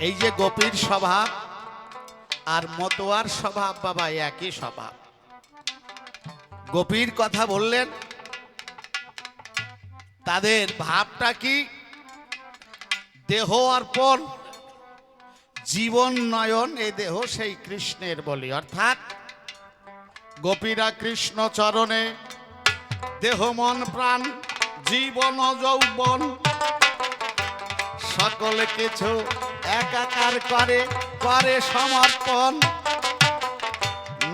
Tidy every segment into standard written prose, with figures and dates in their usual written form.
এই যে গোপীর স্বভাব আর মতোয়ার স্বভাব বাবা একই স্বভাব। গোপীর কথা বললেন, তাদের ভাবটা কি? দেহ অর্পণ, জীবন নয়ন। এই দেহ সেই কৃষ্ণের বলি, অর্থাৎ গোপীরা কৃষ্ণ চরণে দেহ মন প্রাণ জীবন যৌবন সকল কিছু একাকার করে করে সমর্পণ।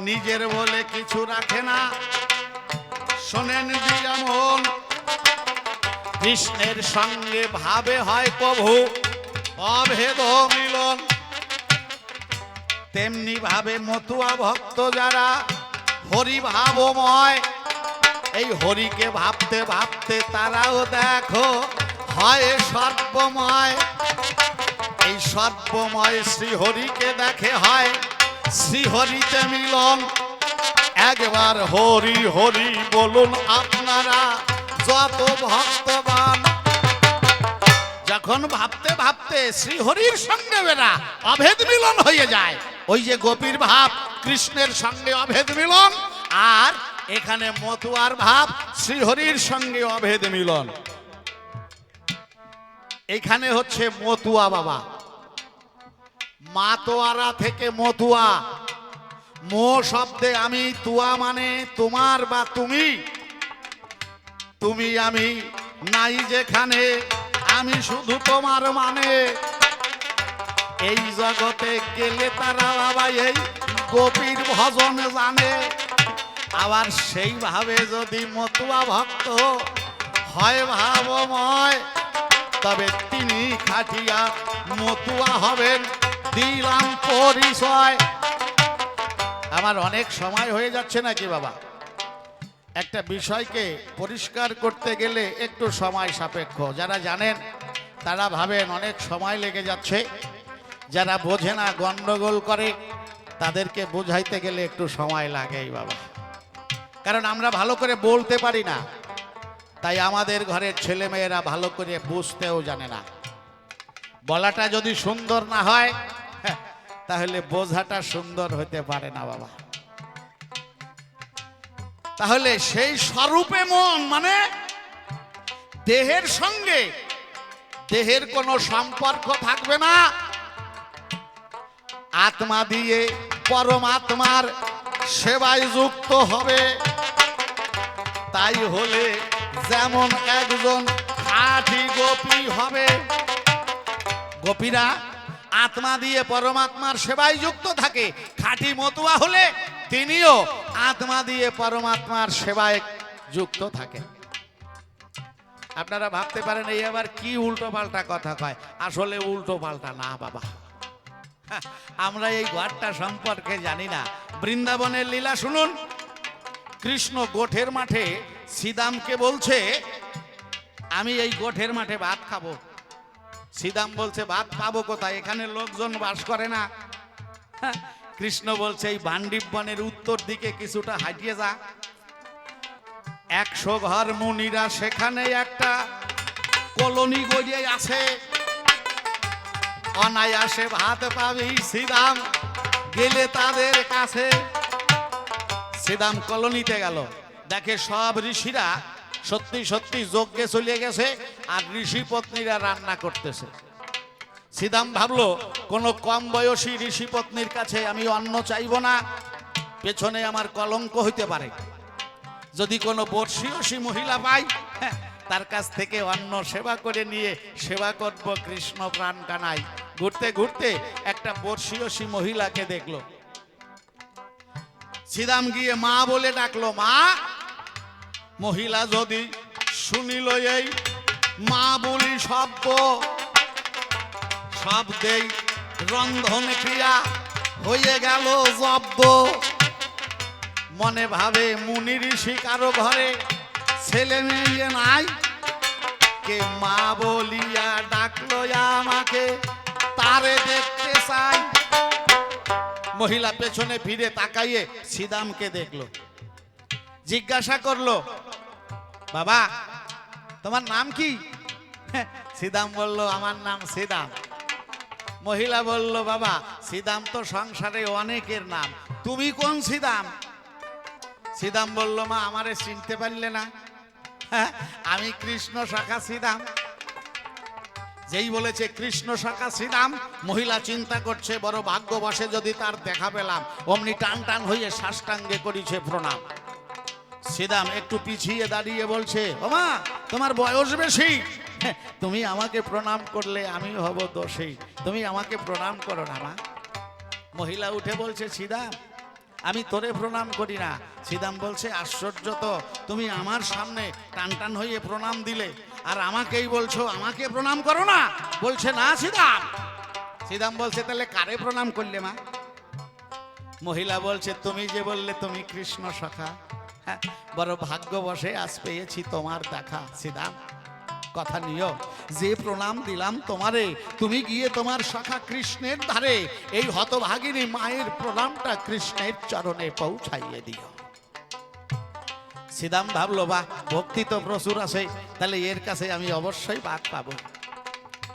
নিজের বলে কিছু রাখে না, শোনেন যেমন কৃষ্ণের সঙ্গে ভাবে হয় প্রভু অভেদ মিলন, তেমনি ভাবে মতুয়া ভক্ত যারা হরি ভাবময়, এই হরিকে ভাবতে ভাবতে তারাও দেখো হয় সর্বময়। এই সর্বময় শ্রীহরিকে দেখে হয় শ্রীহরিতে মিলন। একবার হরি হরি বলুন আপনারা যত ভক্তবান। যখন ভাবতে ভাবতে শ্রীহরির সঙ্গে বেরা অভেদ মিলন হয়ে যায়, ওই যে গোপীর ভাব কৃষ্ণের সঙ্গে অভেদ মিলন, আর এখানে মতুয়ার ভাব শ্রীহরির সঙ্গে অভেদ মিলন। এখানে হচ্ছে মতুয়া বাবা, মাতোয়ারা থেকে মতুয়া। মো শব্দে আমি, তুয়া মানে তোমার বা তুমি, তুমি আমি নাই যেখানে, আমি শুধু তোমার মানে। এই জগতে গেলে তারা বাবা এই গোপীর ভজন জানে। আবার সেইভাবে যদি মতুয়া ভক্ত হয় ভাবময়, তবে তিনি খাটিয়া মতুয়া হবেন, দিলাম পরিচয়। আমার অনেক সময় হয়ে যাচ্ছে নাকি বাবা? একটা বিষয়কে পরিষ্কার করতে গেলে একটু সময় সাপেক্ষ। যারা জানেন তারা ভাবেন অনেক সময় লেগে যাচ্ছে, যারা বোঝে না গন্ডগোল করে তাদেরকে বোঝাইতে গেলে একটু সময় লাগেই বাবা। কারণ আমরা ভালো করে বলতে পারি না, তাই আমাদের ঘরের ছেলেমেয়েরা ভালো করে বুঝতেও জানে না। বলাটা যদি সুন্দর না হয় তাহলে বোঝাটা সুন্দর হতে পারে না বাবা। তাহলে সেই স্বরূপে মন মানে দেহের সঙ্গে দেহের কোনো সম্পর্ক থাকবে না, আত্মা দিয়ে পরমাত্মার সেবায় যুক্ত হবে। তাই হলে যেমন একজন খাঁটি গোপী হবে। গোপীরা আত্মা দিয়ে পরমাত্মার সেবায় যুক্ত থাকে, খাঁটি মতুয়া হলে তিনিও আত্মা দিয়ে পরমাত্মার সেবায় যুক্ত থাকে। আপনারা ভাবতে পারেন এই আবার কি উল্টো পাল্টা কথা কয়। আসলে উল্টো পাল্টা না বাবা, আমরা এই ঘরটা সম্পর্কে জানি না। বৃন্দাবনের লীলা শুনুন। কৃষ্ণ গোঠের মাঠে শ্রীদামকে বলছে আমি এই গোঠের মাঠে ভাত খাবো। শ্রীদাম বলছে ভাত পাবো কোথায়, এখানে লোকজন বাস করে না। কৃষ্ণ বলছে এই বান্ডিব বনের উত্তর দিকে কিছুটা হাঁটিয়ে যা, 100 ঘর মুনিরা সেখানে একটা কলোনি গড়িয়ে আছে, অনায়াসে ভাত পাবি শ্রীদাম গেলে তাদের কাছে। শ্রীদাম কলোনিতে গেল, দেখে সব ঋষিরা সত্যি সত্যি যজ্ঞে চলে গেছে আর ঋষি পত্নীরা রান্না করতেছে। শ্রীদাম ভাবলো কোন কম বয়সী ঋষি পত্নীর কাছে আমি অন্ন চাইব না, পেছনে আমার কলঙ্ক হইতে পারে। যদি কোনো বর্ষীয়সী মহিলা পাই তার কাছ থেকে অন্ন সেবা করে নিয়ে সেবা করব কৃষ্ণ প্রাণ কানাই। ঘুরতে ঘুরতে একটা বর্ষীয়সী মহিলাকে দেখলো। শ্রীদাম গিয়ে মা বলে ডাকলো, মা। মহিলা যদি শুনিল এই মা বলি শব্দ, শব্দেই রন্ধন ক্রিয়া হয়ে গেল জব্দ। মনে ভাবে মুনি ঋষি কারো ঘরে ছেলে মেয়ে নাই, কে মা বলিয়া ডাকলো আমাকে তারে দেখতে চাই। মহিলা পেছনে ফিরে তাকাইয়ে শ্রীদামকে দেখলো, জিজ্ঞাসা করলো, বাবা তোমার নাম কি? শ্রীদাম বলল আমার নাম শ্রীদাম। মহিলা বলল, বাবা সিদাম তো সংসারে অনেকের নাম, তুমি কোন সিদাম? সিদাম বলল, মা আমারে চিনতে পারলে না? হ্যাঁ, আমি কৃষ্ণ শাখা সিদাম। যেই বলেছে কৃষ্ণ শাখা সিদাম, মহিলা চিন্তা করছে বড় ভাগ্যবশে যদি তার দেখা পেলাম। অমনি টান টান হয়ে সাষ্টাঙ্গে করিছে প্রণাম। সিদাম একটু পিছিয়ে দাঁড়িয়ে বলছে, ও মা তোমার বয়স বেশি, তুমি আমাকে প্রণাম করলে আমি হব দোষী, তুমি আমাকে প্রণাম করো না মা। মহিলা উঠে বলছে, সিদাম আমি তোরে প্রণাম করি না। সিদাম বলছে, আশ্চর্য তো, তুমি আমার সামনে টান টান হয়ে প্রণাম দিলে আর আমাকেই বলছো আমাকে প্রণাম করো না? বলছে, না সিদাম। সিদাম বলছে, তাহলে কারে প্রণাম করলে মা? মহিলা বলছে, তুমি যে বললে তুমি কৃষ্ণ সখা, হ্যাঁ, বড় ভাগ্যবশে আজ পেয়েছি তোমার দেখা। সিদাম কথা নিও, যে প্রণাম দিলাম তোমারে, তুমি গিয়ে তোমার সখা কৃষ্ণের ধারে এই হতভাগিনী মায়ের প্রণামটা কৃষ্ণের চরণে পৌঁছাইয়ে দিও। সিদাম ভাবলো, বাহ, ভক্তি তো প্রচুর আছে, তাহলে এর কাছে আমি অবশ্যই ভাগ পাবো।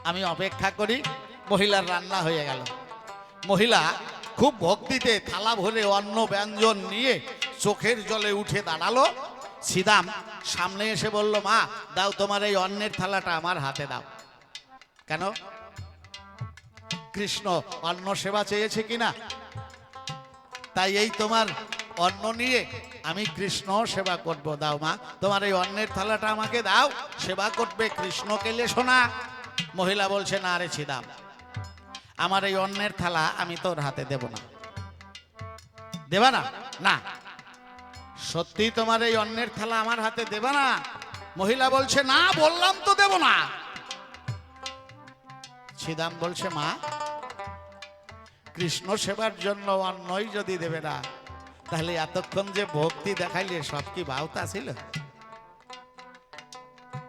আমি অপেক্ষা করি। মহিলার রান্না হয়ে গেল। মহিলা খুব ভক্তিতে থালা ভরে অন্ন ব্যঞ্জন নিয়ে চোখের জলে উঠে দাঁড়ালো। সিদাম সামনে এসে বলল, মা দাও তোমার এই অন্নের থালাটা আমার হাতে দাও। কেন? কৃষ্ণ অন্ন সেবা চেয়েছে কিনা, তাই এই তোমার অন্ন নিয়ে আমি কৃষ্ণ সেবা করব। দাও মা তোমার এই অন্নের থালাটা আমাকে দাও, সেবা করবে কৃষ্ণকে লেশো না। মহিলা বলছে, না রে সিদাম, আমার এই অন্নের থালা আমি তোর হাতে দেব না। দেবা না? না, সত্যি তোমার এই অন্নের থালা আমার হাতে দেবা না? মহিলা বলছে, না বললাম তো দেব না। সিদাম বলছে, মা কৃষ্ণ সেবার জন্য অন্নই যদি দেবে না, তাহলে এতক্ষণ যে ভক্তি দেখাইলে সব কি বাউতা ছিল?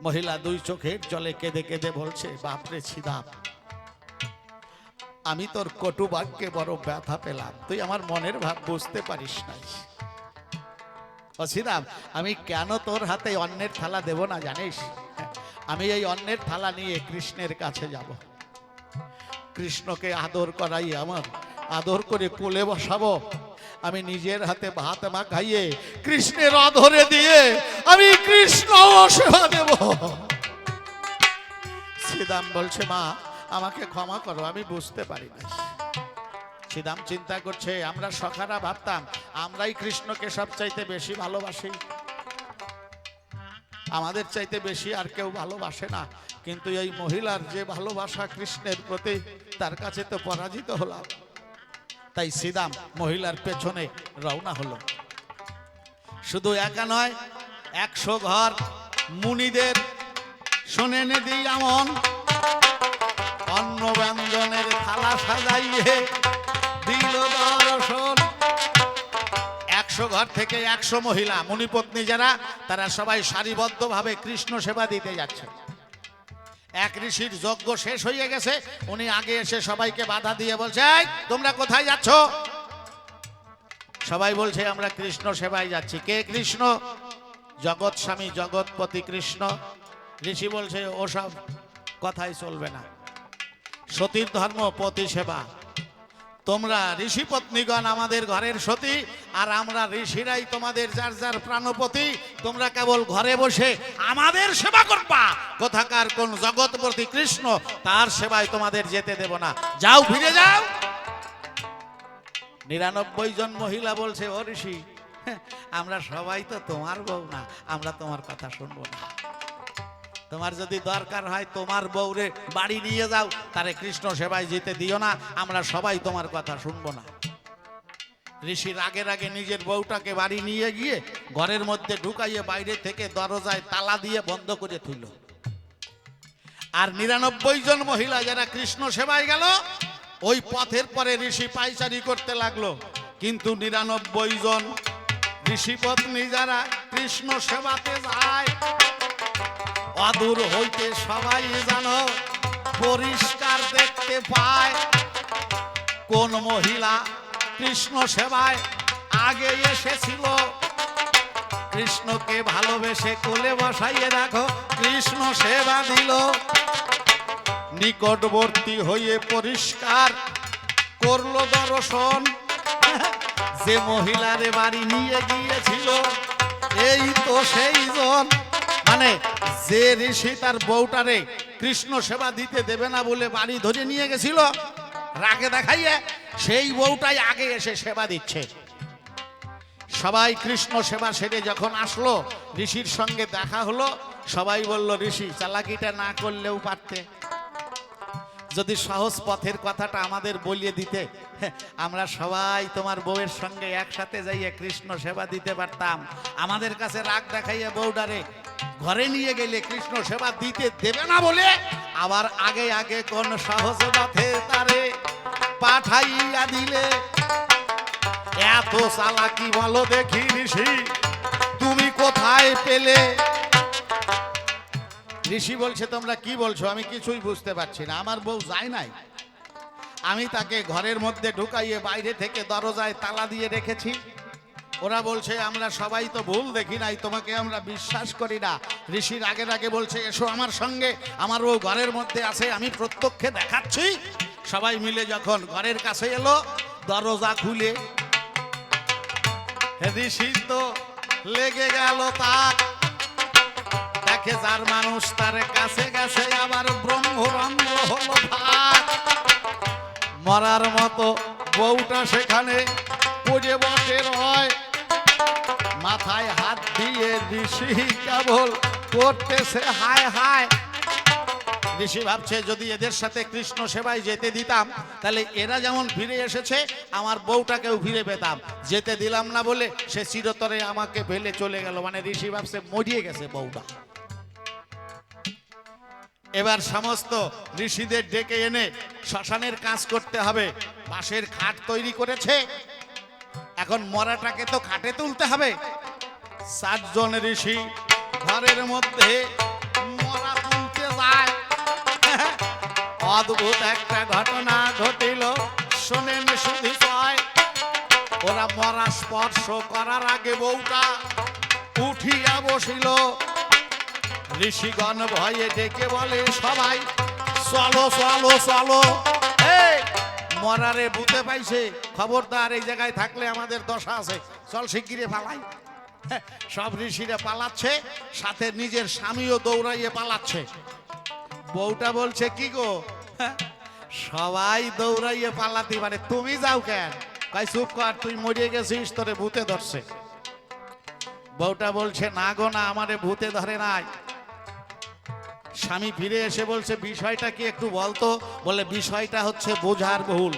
মহিলা দুই চোখের জলে কেঁদে কেঁদে বলছে, বাপরে সিদাম, আমি তোর কটু বাক্যে বড় ব্যথা পেলাম, তুই আমার মনের ভাব বুঝতে পারিস নাই। ও সিদাম, আমি কেন তোর হাতে অন্নের থালা দেব না জানিস? আমি এই অন্নের থালা নিয়ে কৃষ্ণের কাছে যাব। কৃষ্ণকে আদর করাই আমার, আদর করে কোলে বসাবো। আমি নিজের হাতে ভাত মাখাইয়ে কৃষ্ণের অধরে দিয়ে আমি কৃষ্ণ সেবা দেব। সিদাম বলছে, মা আমাকে ক্ষমা করো, আমি বুঝতে পারি না। সিদাম চিন্তা করছে, আমরা সখারা ভাবতাম আমরাই কৃষ্ণকে সবচাইতে বেশি ভালোবাসি, আমাদের চাইতে বেশি আর কেউ ভালোবাসে না। কিন্তু এই মহিলার যে ভালোবাসা কৃষ্ণের প্রতি, তার কাছে তো পরাজিত হলাম। তাই সিদাম মহিলার পেছনে রওনা হলো। শুধু একা নয়, 100 ঘর মুনিদের শোনেন দিই আমন, অন্ন ব্যঞ্জনের থালা সাজাইয়ে দিল দর্শন। 100 ঘর থেকে 100 মহিলা মুনিপত্নী যারা, তারা সবাই সারিবদ্ধভাবে কৃষ্ণ সেবা দিতে যাচ্ছে। এক ঋষির যজ্ঞ শেষ হয়ে গেছে, উনি আগে এসে সবাইকে বাধা দিয়ে বলছে, এই তোমরা কোথায় যাচ্ছ? সবাই বলছে, আমরা কৃষ্ণ সেবায় যাচ্ছি। কে কৃষ্ণ? জগৎ স্বামী জগৎপতি কৃষ্ণ। ঋষি বলছে, ওসব কথাই চলবে না, সতীর ধর্ম পতি সেবা। তোমরা ঋষি পত্নীগণ আমাদের ঘরের সতী, আর আমরা ঋষিরাই তোমাদের যার যার প্রাণপতি। তোমরা কেবল ঘরে বসে আমাদের সেবা করবা, কোথাকার কোন জগৎপতি কৃষ্ণ, তার সেবায় তোমাদের যেতে দেব না। যাও, ফিরে যাও। 99 জন মহিলা বলছে, ও ঋষি, আমরা সবাই তো তোমার বউ না, আমরা তোমার কথা শুনবো না। তোমার যদি দরকার হয় তোমার বউরে বাড়ি নিয়ে যাও, তারে কৃষ্ণ সেবায় যেতে দিও না, আমরা সবাই তোমার কথা শুনবো না। ঋষি রাগের আগে নিজের বউটাকে বাড়ি নিয়ে গিয়ে ঘরের মধ্যে ঢুকাইয়ে বাইরে থেকে দরজায় তালা দিয়ে বন্ধ করে তুলল। আর 99 জন মহিলা যারা কৃষ্ণ সেবায় গেল, ওই পথের পরে ঋষি পায়চারি করতে লাগলো। কিন্তু 99 জন ঋষি পত্নী যারা কৃষ্ণ সেবাতে যায়, অদূর হইতে সবাই জানো পরিষ্কার দেখতে পায় কোন মহিলা কৃষ্ণ সেবায় আগে এসেছিল। কৃষ্ণকে ভালোবেসে কোলে বসাইয়ে রাখো, কৃষ্ণ সেবা দিল। নিকটবর্তী হয়ে পরিষ্কার করলো দর্শন। যে মহিলারে বাড়ি নিয়ে গিয়েছিল এই তো সেই জন, মানে যে ঋষি তার বউটারে কৃষ্ণ সেবা দিতে দেবে না বলে বাড়ি ধরে নিয়ে গেছিল, রাগে দেখাইয়ে সেই বউটাই আগে এসে সেবা দিচ্ছে। সবাই কৃষ্ণ সেবা সেরে যখন আসলো, ঋষির সঙ্গে দেখা হলো, সবাই বলল ঋষি চালাকিটা না করলেও পারতে, যদি সহজ পথের কথাটা আমাদের বলিয়ে দিতে, আমরা সবাই তোমার বউয়ের সঙ্গে একসাথে যাইয়ে কৃষ্ণ সেবা দিতে পারতাম। আমাদের কাছে রাগ দেখাইয়া বউডারে ঘরে নিয়ে গেলে কৃষ্ণ সেবা দিতে দেবে না বলে আবার আগে আগে কোন সহজ পথে তারে পাঠাইয়া দিলে। এত চালাকি বলো দেখি ঋষি তুমি কোথায় পেলে? ঋষি বলছে তোমরা কি বলছো, আমি কিছুই বুঝতে পারছি না। আমার বউ যায় নাই, আমি তাকে ঘরের মধ্যে ঢুকাইয়ে বাইরে থেকে দরজায় তালা দিয়ে রেখেছি। ওরা বলছে আমরা সবাই তো ভুল দেখি নাই, তোমাকে আমরা বিশ্বাস করি না। ঋষির আগের আগে বলছে এসো আমার সঙ্গে, আমার বউ ঘরের মধ্যে আছে, আমি প্রত্যক্ষে দেখাচ্ছি। সবাই মিলে যখন ঘরের কাছে এলো, দরজা খুলে ঋষি তো লেগে গেল তাক, দেখে যার মানুষ তার কাছে গেছে আবার ব্রহ্মরন্ধ্র হলো ভাত। মরার মতো বউটা সেখানে পড়ে বসে রয়, মাথায় হাত দিয়ে ঋষি কেবল করতেছে হায় হায়। ঋষি ভাবছে যদি এদের সাথে কৃষ্ণ সেবায় যেতে দিতাম তাহলে এরা যেমন ফিরে এসেছে আমার বউটাকেও ফিরে পেতাম, যেতে দিলাম না বলে সে চিরতরে আমাকে ফেলে চলে গেল। মানে ঋষি ভাবছে মরিয়ে গেছে বউটা। এবার সমস্ত ঋষিদের ডেকে এনে শ্মশানের কাজ করতে হবে। বাঁশের খাট তৈরি করেছে, এখন মরাটাকে তো খাটে তুলতে হবে। 7 জন ঋষি ঘরের মধ্যে মরা তুলতে যায়। অদ্ভুত একটা ঘটনা ঘটিল, শোনেন শুধু ছয়। ওরা মরা স্পর্শ করার আগে বউটা উঠিয়া বসিল। ঋষিগণ ভয়ে ডেকে বলে সবাই চলো চলো চলো, মরারে ভূতে পাইছে, খবরদার এই জায়গায় থাকলে আমাদের দশা আছে, চল শিগগিরে পালাই। সব ঋষিরা পালাচ্ছে, সাথে নিজের স্বামীও দৌড়াইয়ে পালাচ্ছে। বউটা বলছে কি গো, সবাই দৌড়াইয়ে পালাতে পারে, তুমি যাও কেন? কই চুপ কর, তুই মরিয়ে গেছিস, তোরে ভূতে ধরছে। বউটা বলছে না গো না, আমারে ভূতে ধরে নাই। স্বামী ফিরে এসে বলছে বিষয়টা কি একটু বলতো? বলে বিষয়টা হচ্ছে বোঝার ভুল।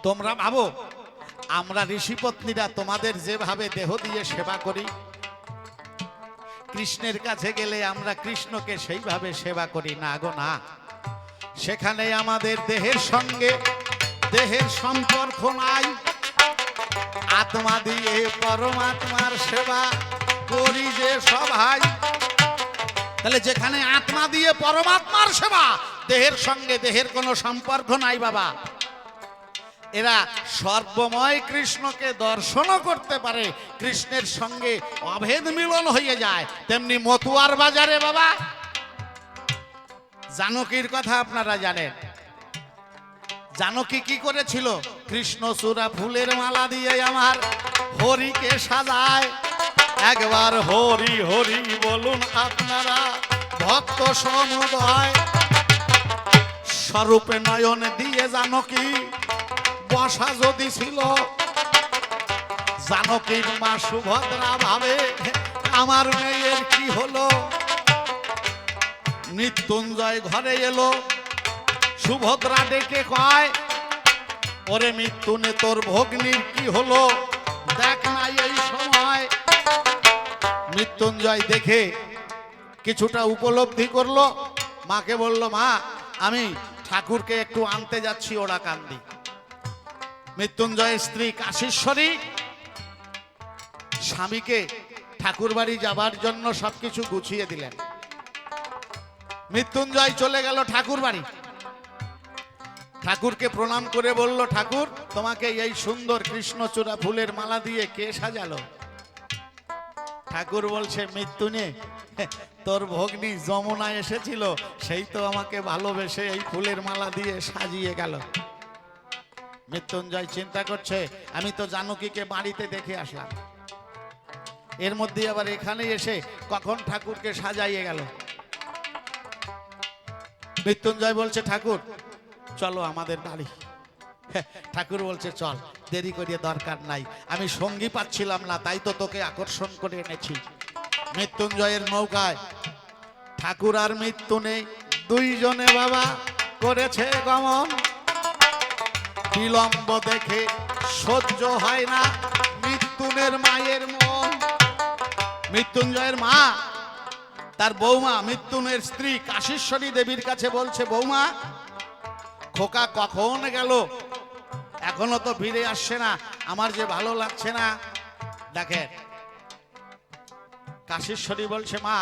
তোমরা ভাবো আমরা ঋষিপত্নীরা তোমাদের যেভাবে দেহ দিয়ে সেবা করি, কৃষ্ণের কাছে গেলে আমরা কৃষ্ণকে সেইভাবে সেবা করি না গো না। সেখানে আমাদের দেহের সঙ্গে দেহের সম্পর্ক নাই, আত্মা দিয়ে পরমাত্মার সেবা করি যে সবাই। তাহলে যেখানে আত্মা দিয়ে পরমাত্মার সেবা, দেহের সঙ্গে দেহের কোনো সম্পর্ক নাই বাবা। এরা সর্বময় কৃষ্ণকে দর্শনও করতে পারে, কৃষ্ণের সঙ্গে অভেদ মিলন হয়ে যায়। তেমনি মতুয়ার বাজারে বাবা জানকীর কথা আপনারা জানেন। জানকী কি করেছিল? কৃষ্ণচূড়া ফুলের মালা দিয়ে আমার হরিকে সাজায়। একবার হরি হরি বলুন আপনারা ভক্ত সমুদয়। স্বরূপে নয়ন দিয়ে জানকী বসা যদি ছিল, জানকীর মা সুভদ্রা ভাবে আমার মেয়ের কি হলো। মৃত্যুঞ্জয় ঘরে এলো, সুভদ্রা ডেকে কয় ওরে মৃত্যুনে তোর ভগ্নির কি হলো, দেখ না এই সময়। মৃত্যুঞ্জয় দেখে কিছুটা উপলব্ধি করলো, মাকে বলল মা আমি ঠাকুরকে একটু আনতে যাচ্ছি, ওরা কান্দি। মৃত্যুঞ্জয়ের স্ত্রী কাশীশ্বরী স্বামীকে ঠাকুর বাড়ি যাবার জন্য সবকিছু গুছিয়ে দিলেন। মৃত্যুঞ্জয় চলে গেল ঠাকুর বাড়ি, ঠাকুরকে প্রণাম করে বলল ঠাকুর তোমাকে এই সুন্দর কৃষ্ণচূড়া ফুলের মালা দিয়ে কে সাজালো? ঠাকুর বলছে মৃত্যুনে তোর ভগ্নী যমুনা এসেছিল, সেই তো আমাকে ভালোবেসে এই ফুলের মালা দিয়ে সাজিয়ে গেল। মৃত্যুঞ্জয় চিন্তা করছে, আমি তো জানকীকে বাড়িতে দেখে আসলাম, এর মধ্যে আবার এখানে এসে কখন ঠাকুরকে সাজাইয়ে গেল। মৃত্যুঞ্জয় বলছে, ঠাকুর চলো আমাদের বাড়ি। ঠাকুর বলছে, চল, দেরি করিয়ে দরকার নাই, আমি সঙ্গী পাচ্ছিলাম না, তাই তো তোকে আকর্ষণ করে এনেছি। মৃত্যুঞ্জয়ের নৌকায় ঠাকুর আর মৃত্যু নেই, দুইজনে বাবা করেছে গমন। বিলম্ব দেখে সহ্য হয় না মৃত্যুনের মায়ের মন। মৃত্যুঞ্জয়ের মা তার বৌমা মৃত্যুনের স্ত্রী কাশীশ্বরী দেবীর কাছে বলছে, বৌমা খোকা কখন গেল, এখনো তো ফিরে আসছে না, আমার যে ভালো লাগছে না। দেখেন কাশীশ্বরী বলছে, মা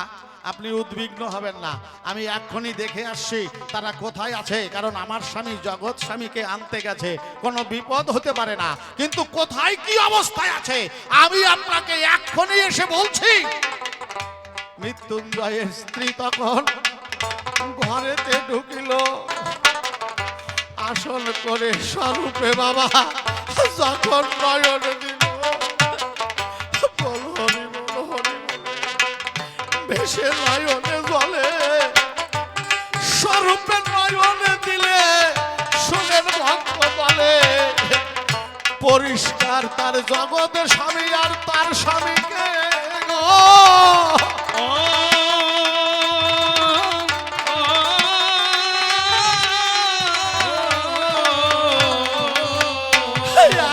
আপনি উদ্বিগ্ন হবেন না, আমি এক্ষুনি দেখে আসছি তারা কোথায় আছে, কারণ আমার স্বামী জগৎ স্বামীকে আনতে গেছে, কোনো বিপদ হতে পারে না, কিন্তু কোথায় কি অবস্থায় আছে আমি আপনাকে এক্ষুনি এসে বলছি। মৃত্যুঞ্জয়ের স্ত্রী তখন ঘরেতে ঢুকিল, আসল করে স্বরূপে বাবা যখন নয়ন দিল, বল হরি বল হরি ভেসে নয়নে জলে, স্বরূপে নয়নে দিলে সোনের ভক্ত বলে, পরিষ্কার তার জগতের স্বামী আর তার স্বামীকে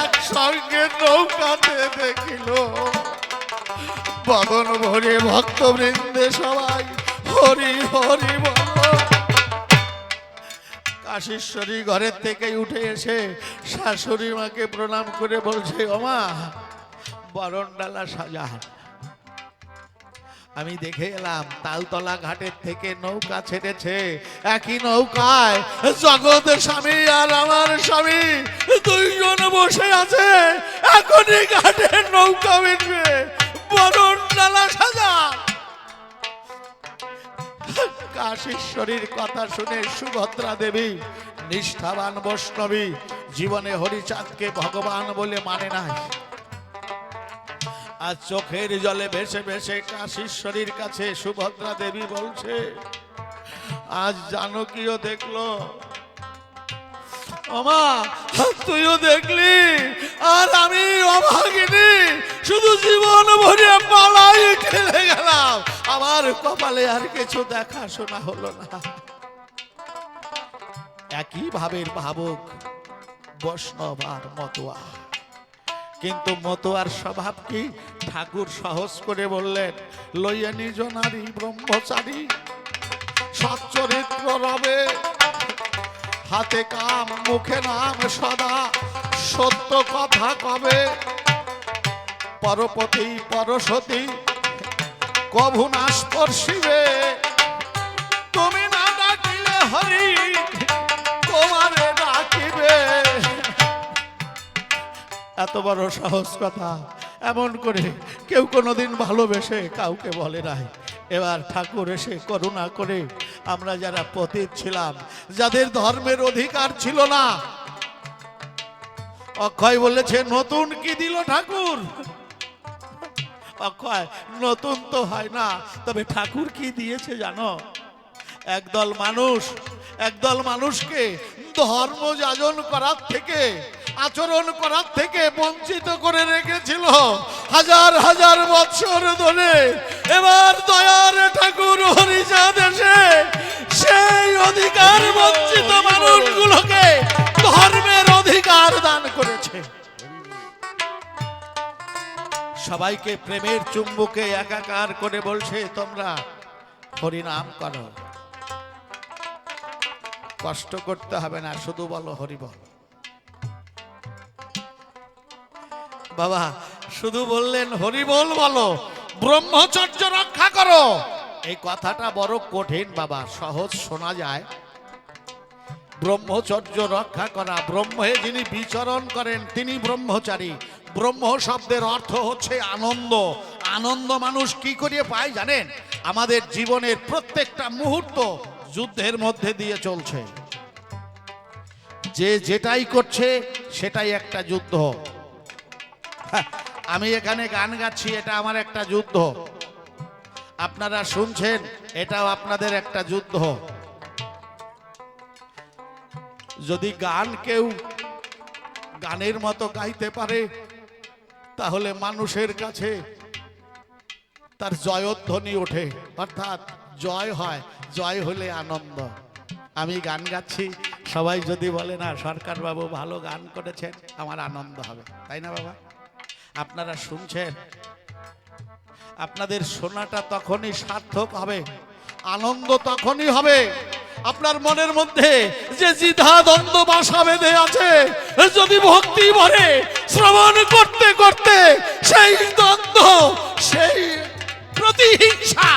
একসঙ্গে নৌকাতে দেখিল, বদন ভরে ভক্তবৃন্দে সবাই হরি হরি বল। কাশীশ্বরী ঘরের থেকে উঠে এসে শাশুড়ি মাকে প্রণাম করে বলছে, ওমা বরণডালা সাজান। আমি দেখে এলাম তালতলা ঘাটের থেকে নৌকা ছেড়েছে, একই নৌকায় জগতের স্বামী আর আমার স্বামী দুইজন বসে আছে, এখনই ঘাটের নৌকা মিটবে, বরণডালা সাজান। কাশীশ্বরীর কথা শুনে সুভদ্রা দেবী নিষ্ঠাবান বৈষ্ণবী, জীবনে হরিচাঁদকে ভগবান বলে মানে নাই, আর চোখের জলে ভেসে ভেসে কাশীশ্বরীর কাছে সুভদ্রা দেবী বলছে, আজ জানকীও দেখলো, আমা তুইও দেখলি, আর আমি অভাগিনী শুধু জীবন ভরে পালাই খেলে গেলাম, আমার কপালে আর কিছু দেখাশোনা হলো না। একই ভাবের ভাবুক বৈষ্ণব আর মতুয়া, কিন্তু মতুয়ার স্বভাব কি? ঠাকুর সহজ করে বললেন, লইয়া নিজ নারী ব্রহ্মচারী, সচ্চরিত্র রবে, হাতে কাম মুখে নাম সদা, সত্য কথা কবে, পরপতি পরসতী কভু না স্পর্শিবে, তুমি না ডাকিলে হরি তোমারে ডাকিবে। এত বড় সহজ কথা এমন করে কেউ কোনোদিন ভালোবেসে কাউকে বলে নাই। এবার ঠাকুর এসে করুণা করে আমরা যারা পতিত ছিলাম, যাদের ধর্মের অধিকার ছিল না, অক্ষয় বলেছে নতুন কি দিল ঠাকুর? অক্ষয় নতুন তো হয় না, তবে ঠাকুর কি দিয়েছে জানো? একদল মানুষকে ধর্ম যাজন করার থেকে, আচরণ করার থেকে বঞ্চিত করে রেখেছিল হাজার হাজার বছর ধরে। এবার দয়ার ঠাকুর হরিচাঁদ এসে সেই অধিকার বঞ্চিত মানুষগুলোকে ধর্মের অধিকার দান করেছে। সবাইকে প্রেমের চুম্বকে একাকার করে বলছে, তোমরা হরিনাম করো, কষ্ট করতে হবে না, শুধু বলো হরিবল। বাবা শুধু বললেন হরিবল বলো, ব্রহ্মচর্য রক্ষা করো। এই কথাটা বড় কঠিন বাবা, সহজ শোনা যায়। ব্রহ্মচর্য রক্ষা করা, ব্রহ্মে যিনি বিচরণ করেন তিনি ব্রহ্মচারী। ব্রহ্ম শব্দের অর্থ হচ্ছে আনন্দ। আনন্দ মানুষ কি করে পায় জানেন? আমাদের জীবনের প্রত্যেকটা মুহূর্ত যুদ্ধের মধ্যে দিয়ে চলছে। যে যেটাই করছে সেটাই একটা যুদ্ধ। আমি এখানে গান গাচ্ছি, এটা আমার একটা যুদ্ধ। আপনারা শুনছেন, এটাও আপনাদের একটা যুদ্ধ। যদি গান কেউ গানের মতো গাইতে পারে তাহলে মানুষের কাছে তার জয়ধ্বনি ওঠে, অর্থাৎ জয় হয়। জয় হলে আনন্দ। আমি গান গাচ্ছি, সবাই যদি বলে না সরকার বাবু ভালো গান করেছেন, আমার আনন্দ হবে, তাই না বাবা? আপনারা শুনছেন, আপনাদের শোনাটা তখনই সার্থক হবে, আনন্দ তখনই হবে। আপনার মনের মধ্যে যে দ্বিধা দ্বন্দ্ব বাসা বেঁধে আছে, যদি ভক্তি ভরে শ্রবণ করতে করতে সেই দ্বন্দ্ব, সেই প্রতিহিংসা,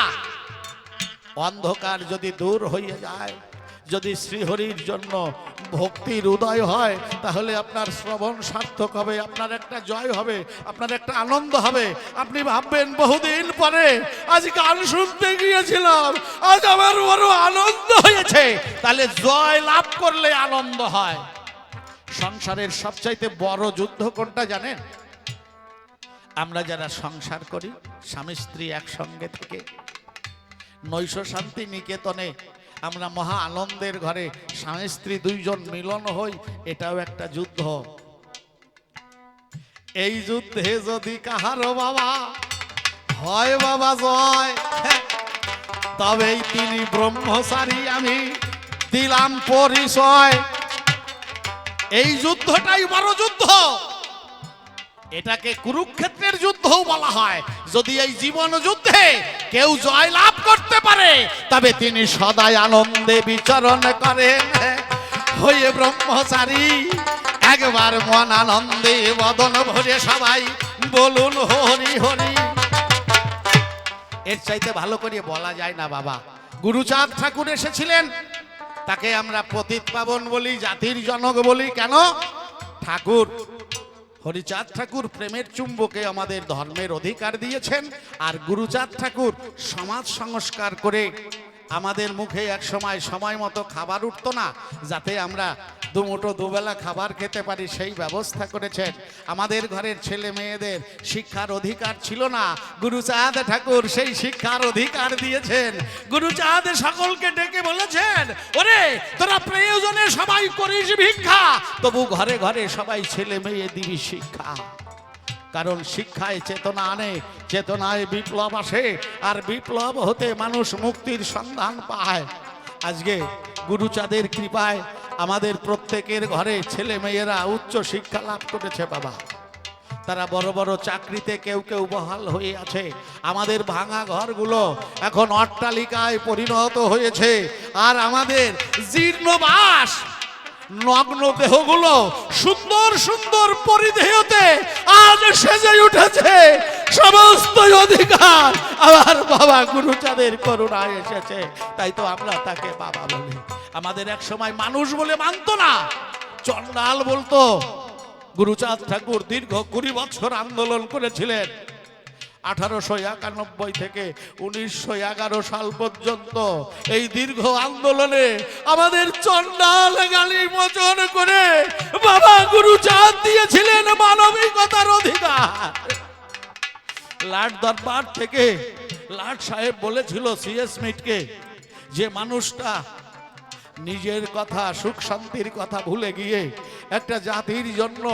অন্ধকার যদি দূর হয়ে যায়, যদি শ্রীহরির জন্য ভক্তির উদয় হয়, তাহলে আপনার শ্রবণ সার্থক হবে, আপনার একটা জয় হবে, আপনার একটা আনন্দ হবে। আপনি ভাববেন বহুদিন পরে আজ গান শুনতে গিয়েছিলাম, আজ আমার বড় আনন্দ হয়েছে। তাহলে জয় লাভ করলে আনন্দ হয়। সংসারের সবচাইতে বড় যুদ্ধ কোনটা জানেন? আমরা যারা সংসার করি, স্বামী স্ত্রী একসঙ্গে থেকে নৈশ শান্তি নিকেতনে আমরা মহা আনন্দের ঘরে স্বামী স্ত্রী দুইজন মিলন হই, এটাও একটা যুদ্ধ। এই যুদ্ধে যদি কাহারো বাবা হয় বাবা জয়, তবেই তিনি ব্রহ্মচারী, আমি দিলাম পরিচয়। এই যুদ্ধটাই বড় যুদ্ধ। এটাকে কুরুক্ষেত্রের যুদ্ধও বলা হয়। যদি এই জীবন যুদ্ধে কেউ জয় লাভ করতে পারে, তবে তিনি সদাই আনন্দে বিচরণ করেন হয়ে ব্রহ্মচারী। একবার মন আনন্দে বদন ভরে সবাই বলুন হরি হরি। এর চাইতে ভালো করে বলা যায় না বাবা। গুরুচাঁদ ঠাকুর এসেছিলেন, তাকে আমরা পতিত পাবন বলি, জাতির জনক বলি। কেন? ঠাকুর হরিচাঁদ ঠাকুর প্রেমের চুম্বকে আমাদের ধর্মের অধিকার দিয়েছেন। আর গুরুচাঁদ ঠাকুর সমাজ সংস্কার করে আমাদের মুখে এক সময় মতো খাবার উঠতো না, যাতে আমরা দুমুঠো দুবেলা খাবার খেতে পারি, সেই ব্যবস্থা করেছেন। আমাদের ঘরের ছেলে মেয়েদের শিক্ষার অধিকার ছিল না, গুরুচাঁদ ঠাকুর সেই শিক্ষার অধিকার দিয়েছেন। গুরুচাঁদ সকলকে ডেকে বলেছেন, ওরে তোরা প্রয়োজনে সবাই করিস ভিক্ষা, তবু ঘরে ঘরে সবাই ছেলে মেয়ে দিবি শিক্ষা। কারণ শিক্ষায় চেতনা আনে, চেতনায় বিপ্লব আসে, আর বিপ্লব হতে মানুষ মুক্তির সন্ধান পায়। আজকে গুরুচাঁদের কৃপায় আমাদের প্রত্যেকের ঘরে ছেলে মেয়েরা উচ্চ শিক্ষা লাভ করেছে বাবা। তারা বড় বড় চাকরিতে কেউ কেউ বহাল হয়ে আছে। আমাদের ভাঙা ঘরগুলো এখন অট্টালিকায় পরিণত হয়েছে। আর আমাদের জীর্ণ বাস নগ্ন দেহগুলো সুন্দর সুন্দর পরিধেয়তে আজ সেজে উঠেছে। সমস্ত অধিকার আমার বাবা গুরুচাঁদের করুণায় এসেছে, তাই তো আমরা তাকে বাবা বলি। আমাদের এক সময় মানুষ বলে মানতো না, চন্ডাল বলতো। গুরুচাঁদ ঠাকুর দীর্ঘ 20 বছর আন্দোলন করেছিলেন। 1891 থেকে 1911 সাল পর্যন্ত এই দীর্ঘ আন্দোলনে আমাদের চন্ডাল গালি মোচন করে বাবা গুরুচাঁদ দিয়েছিলেন মানবিকতার অধিকার। লাট দরবার থেকে লাট সাহেব বলেছিল সিএস মিটকে, যে মানুষটা নিজের কথা, সুখ শান্তির কথা ভুলে গিয়ে একটা জাতির জন্য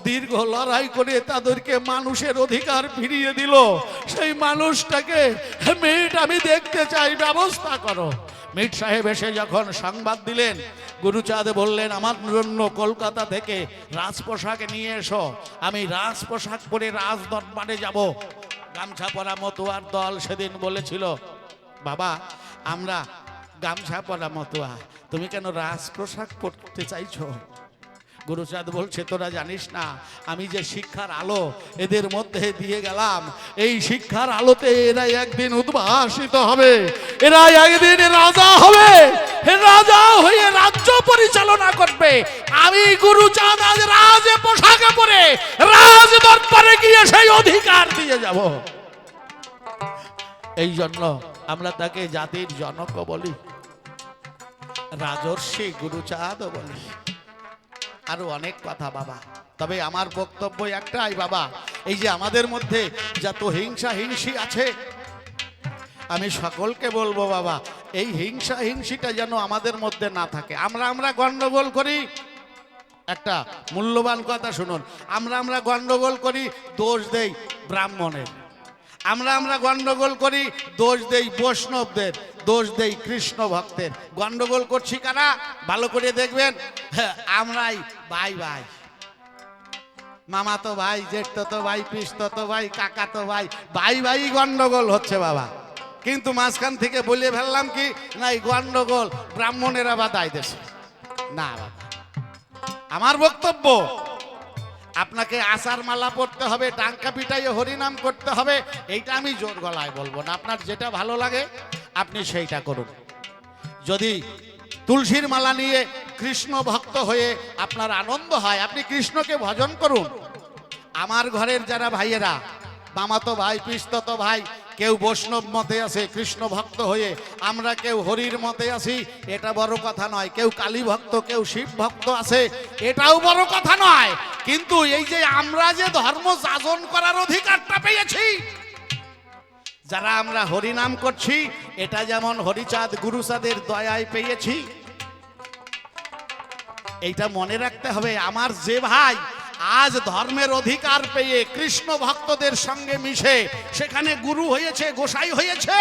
দীর্ঘ লড়াই করে তাদেরকে মানুষের অধিকার ফিরিয়ে দিল, সেই মানুষটাকে মিট আমি দেখতে চাই, ব্যবস্থা করো। মিট সাহেব এসে যখন সংবাদ দিলেন, গুরুচাঁদ বললেন, আমার জন্য কলকাতা থেকে রাজ পোশাক নিয়ে এসো, আমি রাজ পোশাক পরে রাজ দরবারে যাব। গামছা পরা মতুয়ার দল সেদিন বলেছিল, বাবা আমরা গামছা পরা মতুয়া, তুমি কেন রাজ পোশাক পরতে চাইছো? গুরুচাঁদ বলছে, তোরা জানিস না আমি যে শিক্ষার আলো এদের মধ্যে দিয়ে গেলাম, এই শিক্ষার আলোতে এরা একদিন উদ্ভাসিত হবে, এরা একদিন রাজা হবে, রাজা হয়ে রাজ্য পরিচালনা করবে। আমি গুরুচাঁদ আজ রাজ পোশাকে পরে রাজ দরবারে গিয়ে সেই অধিকার দিয়ে যাব। এই জন্য আমরা তাকে জাতির জনক বলি, রাজর্ষি গুরুচাঁদ বলি, আরো অনেক কথা বাবা। তবে আমার বক্তব্য একটাই বাবা, এই যে আমাদের মধ্যে যত হিংসা হিংসি আছে, আমি সকলকে বলবো বাবা, এই হিংসা হিংসিটা যেন আমাদের মধ্যে না থাকে। আমরা গন্ডগোল করি, একটা মূল্যবান কথা শুনুন, আমরা গন্ডগোল করি, দোষ দেই ব্রাহ্মণের, আমরা গন্ডগোল করি, দোষ দেই বৈষ্ণবদের, দোষ দেই কৃষ্ণ ভক্তের। গন্ডগোল করছি কারা? ভালো করে দেখবেন, হ্যাঁ, আমরাই ভাই ভাই, মামা তো ভাই, জেঠ তো ভাই, পিস তো ভাই, কাকা তো ভাই, ভাই ভাই গন্ডগোল হচ্ছে বাবা। কিন্তু মাঝখান থেকে বলে ফেললাম কি না, এই গন্ডগোল ব্রাহ্মণেরা বাধাই দেশে না বাবা। আমার বক্তব্য, আপনাকে আচার মালা পড়তে হবে, ডাঙ্কা পিটাইয়ে হরিনাম করতে হবে, এইটা আমি জোর গলায় বলবো না। আপনার যেটা ভালো লাগে আপনি সেইটা করুন। যদি তুলসীর মালা নিয়ে কৃষ্ণ ভক্ত হয়ে আপনার আনন্দ হয়, আপনি কৃষ্ণকে ভজন করুন। আমার ঘরের যারা ভাইয়েরা, মামাতো ভাই, পিস্তত ভাই, কেউ বৈষ্ণব মতে আছে কৃষ্ণ ভক্ত হয়ে, আমরা কেউ হরির মতে আছি, এটা বড় কথা নয়। কেউ কালী ভক্ত, কেউ শিব ভক্ত আছে, এটাও বড় কথা নয়। কিন্তু এই যে আমরা যে ধর্ম যাজন করার অধিকারটা পেয়েছি, যারা আমরা হরিনাম করছি, এটা যেমন হরিচাঁদ গুরুচাঁদের দয়ায় পেয়েছি, এইটা মনে রাখতে হবে। আমার যে ভাই আজ ধর্মের অধিকার পেয়ে কৃষ্ণ ভক্তদের সঙ্গে মিশে সেখানে গুরু হয়েছে, গোসাই হয়েছে,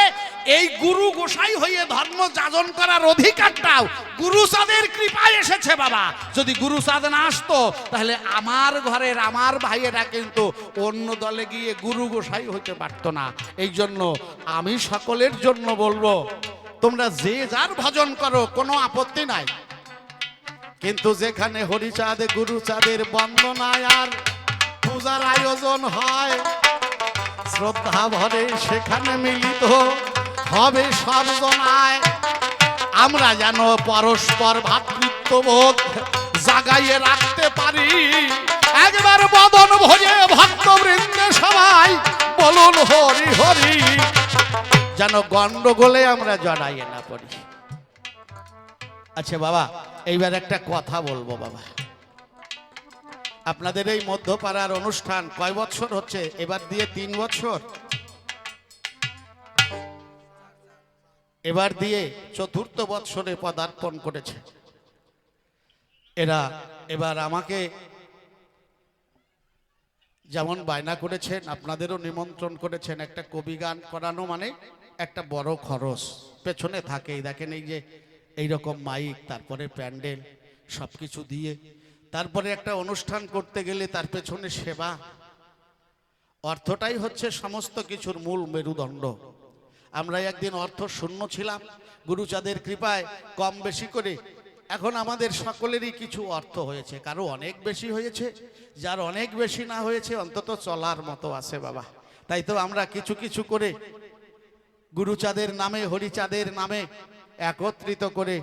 এই গুরু গোসাই হয়ে ধর্ম যাজন করার অধিকারটাও গুরুচাঁদের কৃপায় এসেছে বাবা। যদি গুরুচাঁদ না আসতো তাহলে আমার ঘরের আমার ভাইয়েরা কিন্তু অন্য দলে গিয়ে গুরু গোসাই হতে পারতো না। এই জন্য আমি সকলের জন্য বলবো, তোমরা যে যার ভজন করো, কোনো আপত্তি নাই, কিন্তু যেখানে হরিচাঁদ গুরুচাঁদের বন্দনায় আর পূজার আয়োজন হয়, শ্রদ্ধা ভরে সেখানে মিলিত হবে সর্বজনায়। আমরা যেন পরস্পর ভ্রাতৃত্ববোধ জাগাইয়ে রাখতে পারি। একবার বদন ভরে ভক্তবৃন্দে সবাই বলুন হরি হরি, যেন গন্ডগোলে আমরা জড়াইয়ে না পড়ি। আচ্ছা বাবা, এইবার একটা কথা বলবো বাবা, আপনাদের এই মধ্যপাড়ার অনুষ্ঠান কয় বছর হচ্ছে? এবার দিয়ে 3 বছর, এবার দিয়ে 4র্থ বৎসরে পদার্পণ করেছে এরা। এবার আমাকে যেমন বায়না করেছেন, আপনাদেরও নিমন্ত্রণ করেছেন, একটা কবি গান করানো মানে একটা বড় খরচ পেছনে থাকে। দেখেন এই যে এইরকম মাইক, তারপরে প্যান্ডেল, সব কিছু দিয়ে তারপরে একটা অনুষ্ঠান করতে গেলে তার পেছনে সেবা, অর্থটাই হচ্ছে সমস্ত কিছুর মূল মেরুদণ্ড। আমরা একদিন অর্থ শূন্য ছিলাম, গুরুচাঁদের কৃপায় কম বেশি করে এখন আমাদের সকলেরই কিছু অর্থ হয়েছে। কারো অনেক বেশি হয়েছে, যার অনেক বেশি না হয়েছে অন্তত চলার মতো আছে বাবা। তাই তো আমরা কিছু কিছু করে গুরুচাঁদের নামে, হরিচাঁদের নামে একত্রিত করে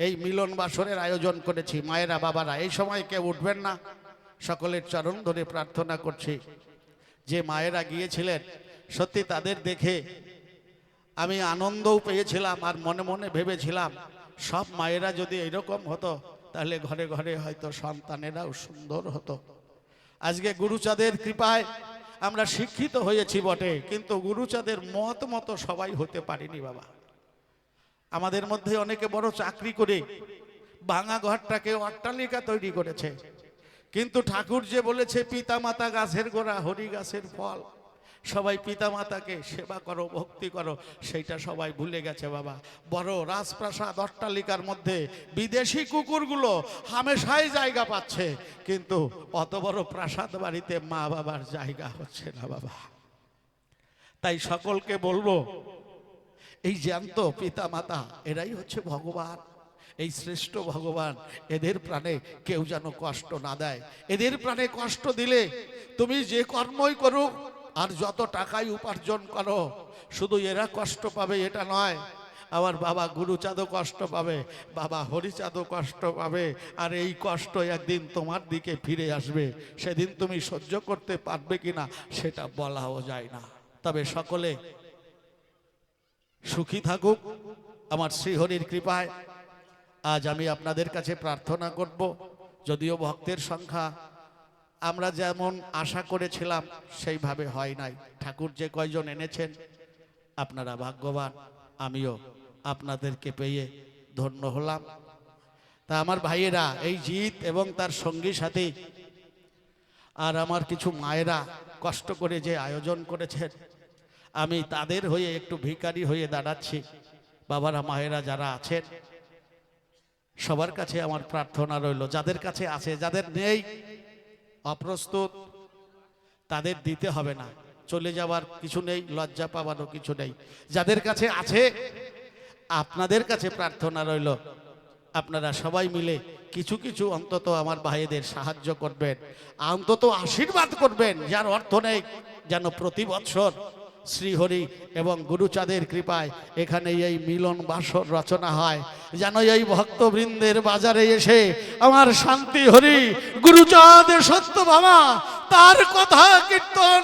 এই মিলন বাসরের আয়োজন করেছি। মায়েরা, বাবারা, এই সময় কেউ উঠবেন না, সকলের চরণ ধরে প্রার্থনা করছি। যে মায়েরা গিয়েছিলেন, সত্যি তাদের দেখে আমি আনন্দও পেয়েছিলাম, আর মনে মনে ভেবেছিলাম সব মায়েরা যদি এরকম হতো তাহলে ঘরে ঘরে হয়তো সন্তানেরাও সুন্দর হতো। আজকে গুরুচাঁদের কৃপায় আমরা শিক্ষিত হয়েছি বটে, কিন্তু গুরুচাঁদের মতো সবাই হতে পারিনি বাবা। আমাদের মধ্যে অনেকে বড় চাকরি করে ভাঙা ঘরটাকে অট্টালিকা তৈরি করেছে, কিন্তু ঠাকুর যে বলেছে পিতা মাতা গাছের গোড়া, হরি গাছের ফল, সবাই পিতা মাতাকে সেবা করো, ভক্তি করো, সেইটা সবাই ভুলে গেছে বাবা। বড় রাজপ্রাসাদ অট্টালিকার মধ্যে বিদেশি কুকুরগুলো হামেশাই জায়গা পাচ্ছে, কিন্তু অত বড় প্রাসাদ বাড়িতে মা বাবার জায়গা হচ্ছে না বাবা। তাই সকলকে বলবো, এই জ্যান্ত পিতা মাতা এরাই হচ্ছে ভগবান, এই শ্রেষ্ঠ ভগবান। এদের প্রাণে কেউ যেন কষ্ট না দেয়। এদের প্রাণে কষ্ট দিলে তুমি যে কর্মই করো আর যত টাকাই উপার্জন করো, শুধু এরা কষ্ট পাবে এটা নয়, আবার বাবা গুরুচাঁদও কষ্ট পাবে, বাবা হরিচাঁদও কষ্ট পাবে, আর এই কষ্ট একদিন তোমার দিকে ফিরে আসবে। সেদিন তুমি সহ্য করতে পারবে কিনা সেটা বলাও যায় না। তবে সকলে সুখী থাকুক আমার শ্রীহরির কৃপায়। আজ আমি আপনাদের কাছে প্রার্থনা করব, যদিও ভক্তের সংখ্যা আমরা যেমন আশা করেছিলাম সেইভাবে হয় নাই। ঠাকুর যে কয়জন এনেছেন আপনারা ভাগ্যবান, আমিও আপনাদেরকে পেয়ে ধন্য হলাম। তা আমার ভাইয়েরা, এই জিৎ এবং তার সঙ্গী সাথী আর আমার কিছু মায়েরা কষ্ট করে যে আয়োজন করেছেন, আমি তাদের হয়ে একটু ভিখারি হয়ে দাঁড়াচ্ছি। বাবারা মায়েরা যারা আছেন সবার কাছে আমার প্রার্থনা রইল, যাদের কাছে আছে, যাদের নেই অপ্রস্তুত তাদের দিতে হবে না, চলে যাওয়ার কিছু নেই, লজ্জা পাওয়ারও কিছু নেই। যাদের কাছে আছে আপনাদের কাছে প্রার্থনা রইল, আপনারা সবাই মিলে কিছু কিছু অন্তত আমার ভাইদের সাহায্য করবেন, অন্তত আশীর্বাদ করবেন। যার অর্থ নেই যেন প্রতি বৎসর শ্রীহরি এবং গুরুচাঁদের কৃপায় এখানে এই মিলন বাসর রচনা হয়, যেন এই ভক্তবৃন্দের বাজারে এসে আমার শান্তি হরি গুরুচাঁদ সত্য ভামা তার কথা কীর্তন